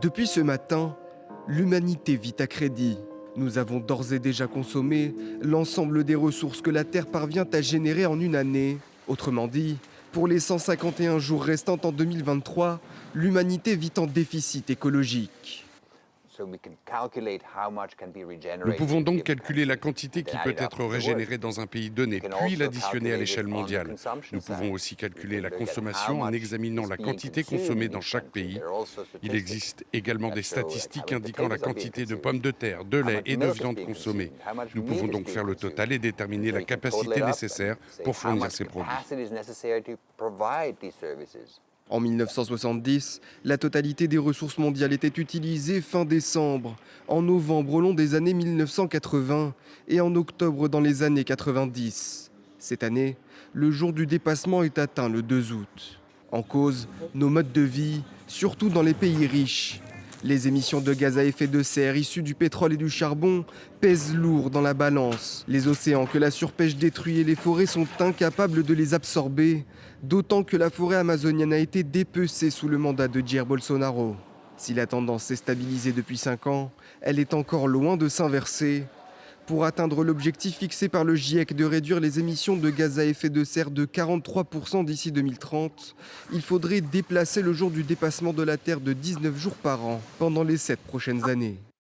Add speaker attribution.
Speaker 1: Depuis ce matin, l'humanité vit à crédit. Nous avons d'ores et déjà consommé l'ensemble des ressources que la Terre parvient à générer en une année. Autrement dit, pour les 151 jours restants en 2023, l'humanité vit en déficit écologique.
Speaker 2: Nous pouvons donc calculer la quantité qui peut être régénérée dans un pays donné, puis l'additionner à l'échelle mondiale. Nous pouvons aussi calculer la consommation en examinant la quantité consommée dans chaque pays. Il existe également des statistiques indiquant la quantité de pommes de terre, de lait et de viande consommée. Nous pouvons donc faire le total et déterminer la capacité nécessaire pour fournir ces produits.
Speaker 1: En 1970, la totalité des ressources mondiales était utilisée fin décembre, en novembre au long des années 1980 et en octobre dans les années 90. Cette année, le jour du dépassement est atteint le 2 août. En cause, nos modes de vie, surtout dans les pays riches. Les émissions de gaz à effet de serre issues du pétrole et du charbon pèsent lourd dans la balance. Les océans que la surpêche détruit et les forêts sont incapables de les absorber, d'autant que la forêt amazonienne a été dépecée sous le mandat de Jair Bolsonaro. Si la tendance s'est stabilisée depuis 5 ans, elle est encore loin de s'inverser. Pour atteindre l'objectif fixé par le GIEC de réduire les émissions de gaz à effet de serre de 43% d'ici 2030, il faudrait déplacer le jour du dépassement de la Terre de 19 jours par an pendant les 7 prochaines années.